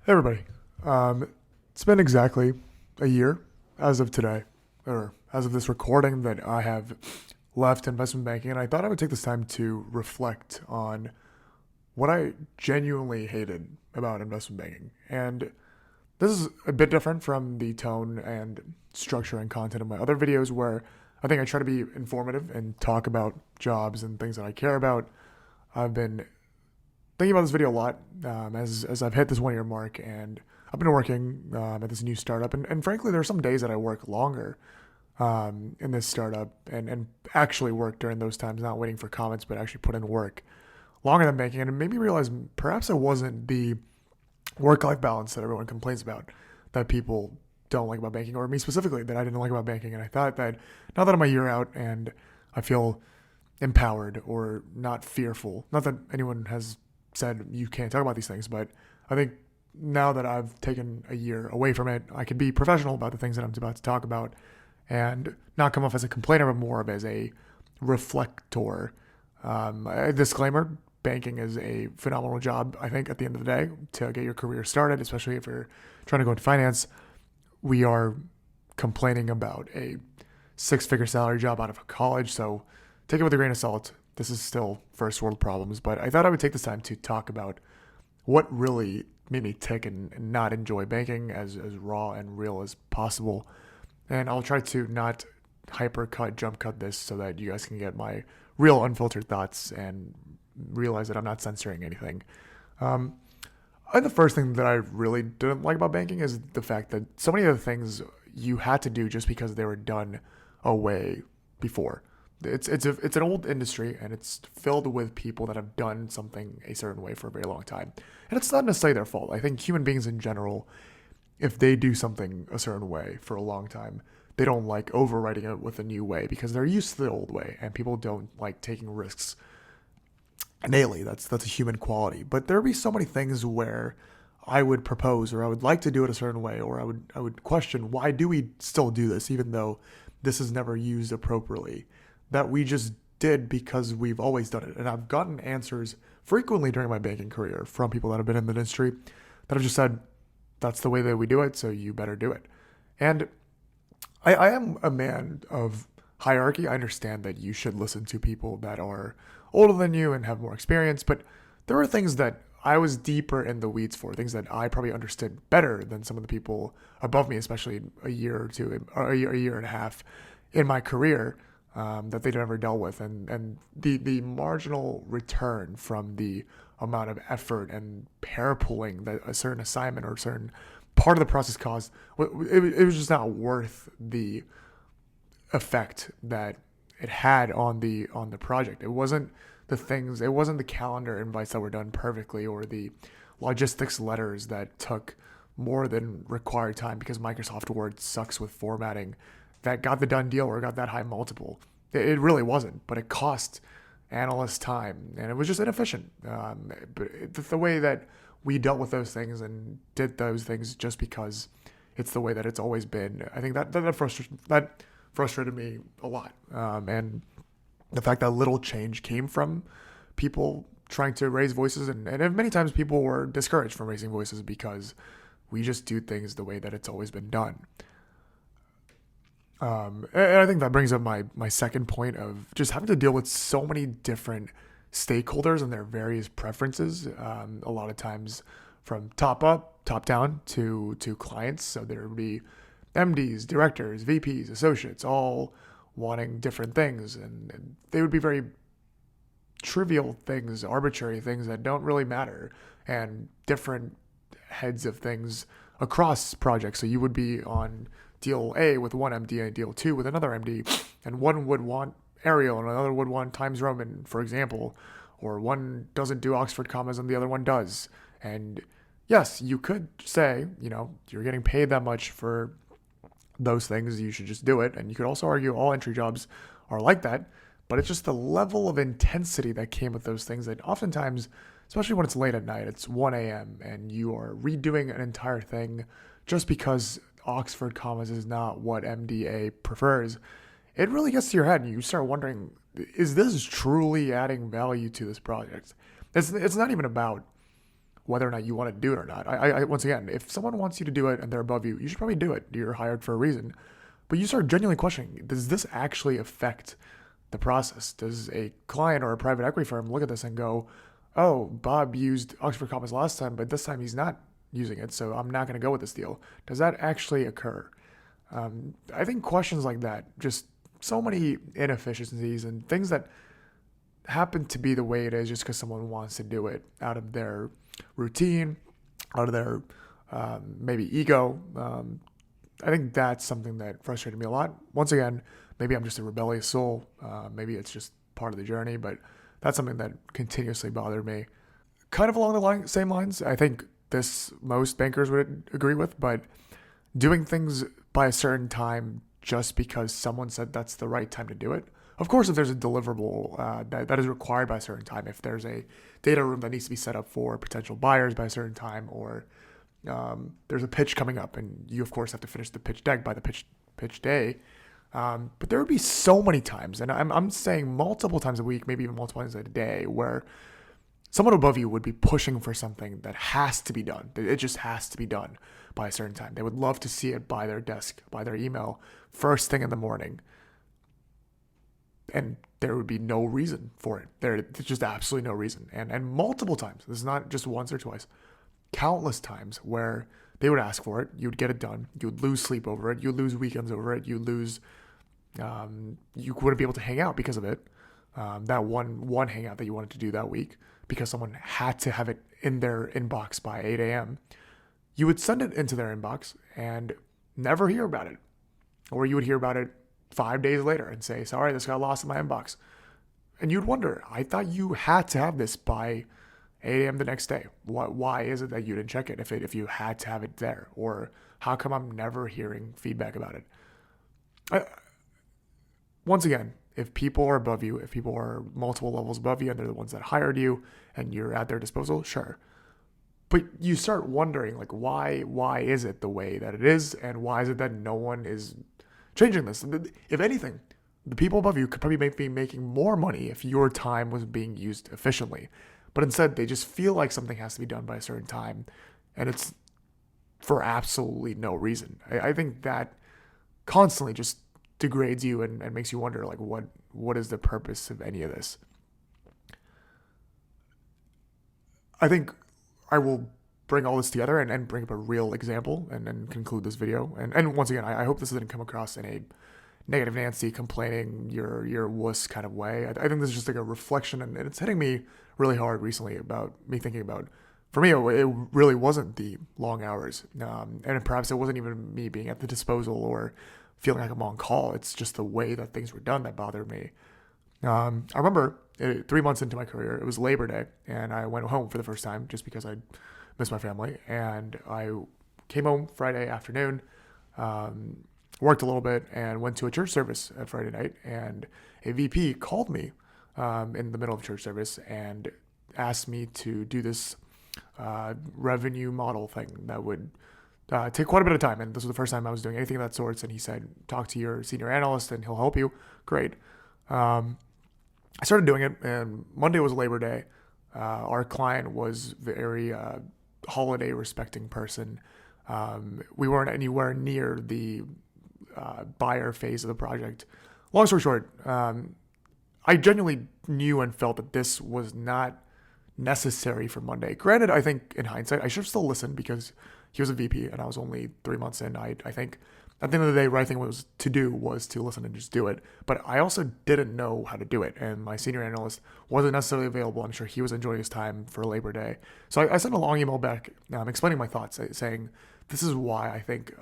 Hey everybody. It's been exactly a year as of today, or as of this recording, that I have left investment banking, and I thought I would take this time to reflect on what I genuinely hated about investment banking. And this is a bit different from the tone and structure and content of my other videos, where I think I try to be informative and talk about jobs and things that I care about. I've been thinking about this video a lot as I've hit this 1 year mark, and I've been working at this new startup. And frankly, there are some days that I work longer in this startup and actually work during those times, not waiting for comments, but actually put in work longer than banking. And it made me realize perhaps it wasn't the work life balance that everyone complains about, that people don't like about banking, or me specifically, that I didn't like about banking. And I thought that now that I'm a year out and I feel empowered or not fearful, not that anyone has said you can't talk about these things, but I think now that I've taken a year away from it, I can be professional about the things that I'm about to talk about and not come off as a complainer, but more of as a reflector. A disclaimer: banking is a phenomenal job, I think, at the end of the day, to get your career started, especially if you're trying to go into finance. We are complaining about a six-figure salary job out of college, so take it with a grain of salt. This is still first world problems, but I thought I would take this time to talk about what really made me tick and not enjoy banking as raw and real as possible. And I'll try to not hypercut, jump cut this so that you guys can get my real unfiltered thoughts and realize that I'm not censoring anything. Um, the first thing that I really didn't like about banking is the fact that so many of the things you had to do just because they were done away before. It's an old industry, and it's filled with people that have done something a certain way for a very long time, and it's not necessarily their fault. I think human beings in general, if they do something a certain way for a long time, they don't like overwriting it with a new way because they're used to the old way, and people don't like taking risks innately. That's a human quality. But there would be so many things where I would propose, or I would like to do it a certain way, or I would question, why do we still do this even though this is never used appropriately, that we just did because we've always done it. And I've gotten answers frequently during my banking career from people that have been in the industry that have just said, that's the way that we do it, so you better do it. And I am a man of hierarchy. I understand that you should listen to people that are older than you and have more experience, but there were things that I was deeper in the weeds for, things that I probably understood better than some of the people above me, especially a year or two, or a year and a half in my career, that they'd never dealt with. And the marginal return from the amount of effort and hair pulling that a certain assignment or a certain part of the process caused, it was just not worth the effect that it had on the project. It wasn't the things, it wasn't the calendar invites that were done perfectly, or the logistics letters that took more than required time because Microsoft Word sucks with formatting, that got the done deal or got that high multiple. It really wasn't, but it cost analysts time, and it was just inefficient. But the way that we dealt with those things and did those things just because it's the way that it's always been, I think that frustrated me a lot. And the fact that little change came from people trying to raise voices, and many times people were discouraged from raising voices because we just do things the way that it's always been done. And I think that brings up my second point of just having to deal with so many different stakeholders and their various preferences. A lot of times, from top up, top down to clients. So there would be MDs, directors, VPs, associates, all wanting different things, and they would be very trivial things, arbitrary things that don't really matter, and different heads of things across projects. So you would be on deal A with one MD and deal 2 with another MD, and one would want Arial and another would want Times Roman, for example, or one doesn't do Oxford commas and the other one does. And yes, you could say, you're getting paid that much for those things, you should just do it. And you could also argue all entry jobs are like that, but it's just the level of intensity that came with those things that oftentimes, especially when it's late at night, it's 1 a.m. and you are redoing an entire thing just because Oxford commas is not what MDA prefers. It really gets to your head and you start wondering, is this truly adding value to this project? It's not even about whether or not you want to do it or not. I once again, if someone wants you to do it and they're above you, you should probably do it. You're hired for a reason. But you start genuinely questioning, does this actually affect the process? Does a client or a private equity firm look at this and go, oh, Bob used Oxford Commas last time, but this time he's not using it, so I'm not going to go with this deal. Does that actually occur? I think questions like that, just so many inefficiencies and things that happen to be the way it is just because someone wants to do it out of their routine, out of their maybe ego. I think that's something that frustrated me a lot. Once again, maybe I'm just a rebellious soul. Maybe it's just part of the journey, but that's something that continuously bothered me. Kind of along the same lines, I think this most bankers would agree with, but doing things by a certain time just because someone said that's the right time to do it. Of course, if there's a deliverable that is required by a certain time, if there's a data room that needs to be set up for potential buyers by a certain time, or there's a pitch coming up and you, of course, have to finish the pitch deck by the pitch day. But there would be so many times, and I'm saying multiple times a week, maybe even multiple times a day, where someone above you would be pushing for something that has to be done. It just has to be done by a certain time. They would love to see it by their desk, by their email, first thing in the morning. And there would be no reason for it. There's just absolutely no reason. And multiple times, this is not just once or twice, countless times where they would ask for it, you'd get it done, you would lose sleep over it, you'd lose weekends over it, you wouldn't be able to hang out because of it. That one hangout that you wanted to do that week because someone had to have it in their inbox by 8 a.m. You would send it into their inbox and never hear about it. Or you would hear about it 5 days later and say, sorry, this got lost in my inbox. And you'd wonder, I thought you had to have this by 8 a.m. the next day. Why is it that you didn't check it if you had to have it there? Or how come I'm never hearing feedback about it? Once again, if people are above you, if people are multiple levels above you and they're the ones that hired you and you're at their disposal, sure. But you start wondering, like, why is it the way that it is? And why is it that no one is changing this? If anything, the people above you could probably be making more money if your time was being used efficiently. But instead, they just feel like something has to be done by a certain time. And it's for absolutely no reason. I think that constantly just degrades you and makes you wonder, like, what is the purpose of any of this? I think I will bring all this together and bring up a real example and conclude this video. And once again, I hope this doesn't come across in a negative Nancy complaining, you're wuss kind of way. I think this is just like a reflection, and it's hitting me really hard recently about me thinking about, for me, it really wasn't the long hours. And perhaps it wasn't even me being at the disposal or feeling like I'm on call. It's just the way that things were done that bothered me. I remember 3 months into my career, it was Labor Day, and I went home for the first time just because I missed my family. And I came home Friday afternoon, worked a little bit, and went to a church service at Friday night. And a VP called me in the middle of church service and asked me to do this revenue model thing that would take quite a bit of time. And this was the first time I was doing anything of that sorts. And he said, talk to your senior analyst and he'll help you. Great. I started doing it, and Monday was Labor Day. Our client was very holiday respecting person. We weren't anywhere near the buyer phase of the project. Long story short, I genuinely knew and felt that this was not necessary for Monday. Granted, I think in hindsight, I should have still listened because he was a VP and I was only 3 months in. I think at the end of the day, right thing was to listen and just do it. But I also didn't know how to do it. And my senior analyst wasn't necessarily available. I'm sure he was enjoying his time for Labor Day. So I sent a long email back explaining my thoughts, saying, this is why I think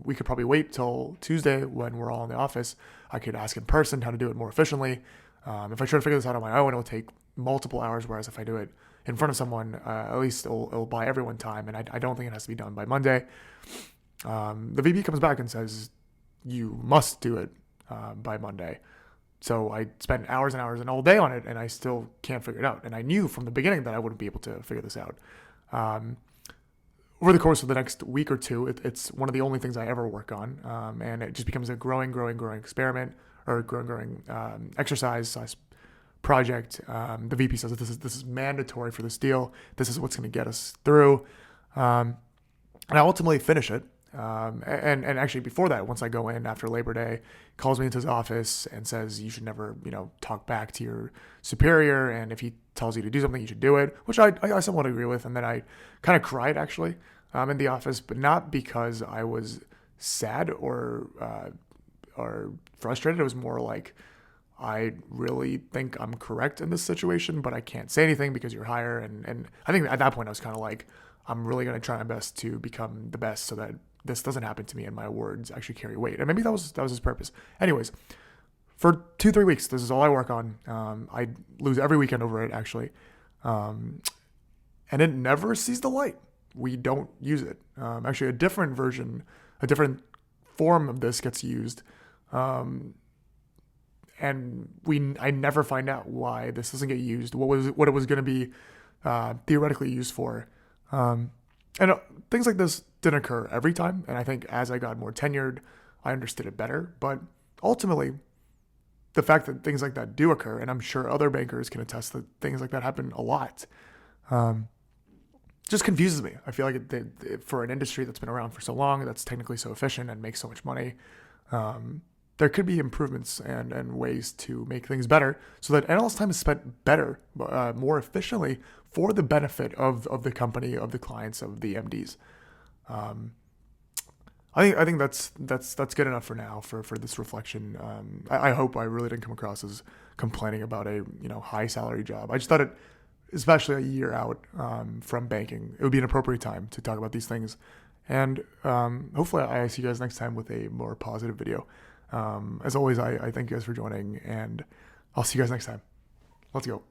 we could probably wait till Tuesday when we're all in the office. I could ask in person how to do it more efficiently. If I try to figure this out on my own, it'll take multiple hours. Whereas if I do it in front of someone, at least it'll buy everyone time. And I don't think it has to be done by Monday. The VP comes back and says, you must do it by Monday. So I spent hours and hours and all day on it, and I still can't figure it out. And I knew from the beginning that I wouldn't be able to figure this out. Over the course of the next week or two, it's one of the only things I ever work on. And it just becomes a growing experiment or growing exercise project. The VP says that this is mandatory for this deal. This is what's going to get us through. And I ultimately finish it. And actually before that, once I go in after Labor Day, calls me into his office and says, you should never, talk back to your superior. And if he tells you to do something, you should do it, which I somewhat agree with. And then I kind of cried actually, in the office, but not because I was sad or frustrated. It was more like, I really think I'm correct in this situation, but I can't say anything because you're higher. And I think at that point I was kind of like, I'm really going to try my best to become the best so that this doesn't happen to me and my words actually carry weight. And maybe that was his purpose. Anyways, for 2-3 weeks, this is all I work on. I lose every weekend over it actually. And it never sees the light. We don't use it. Actually a different form of this gets used. And I never find out why this doesn't get used, what it was going to be theoretically used for. And things like this didn't occur every time. And I think as I got more tenured, I understood it better. But ultimately, the fact that things like that do occur, and I'm sure other bankers can attest that things like that happen a lot, just confuses me. I feel like for an industry that's been around for so long, that's technically so efficient and makes so much money, there could be improvements and ways to make things better so that analyst time is spent better, more efficiently for the benefit of the company, of the clients, of the MDs. I think that's good enough for now for this reflection. I hope I really didn't come across as complaining about a high salary job. I just thought especially a year out from banking, it would be an appropriate time to talk about these things. And hopefully I see you guys next time with a more positive video. As always, I thank you guys for joining, and I'll see you guys next time. Let's go.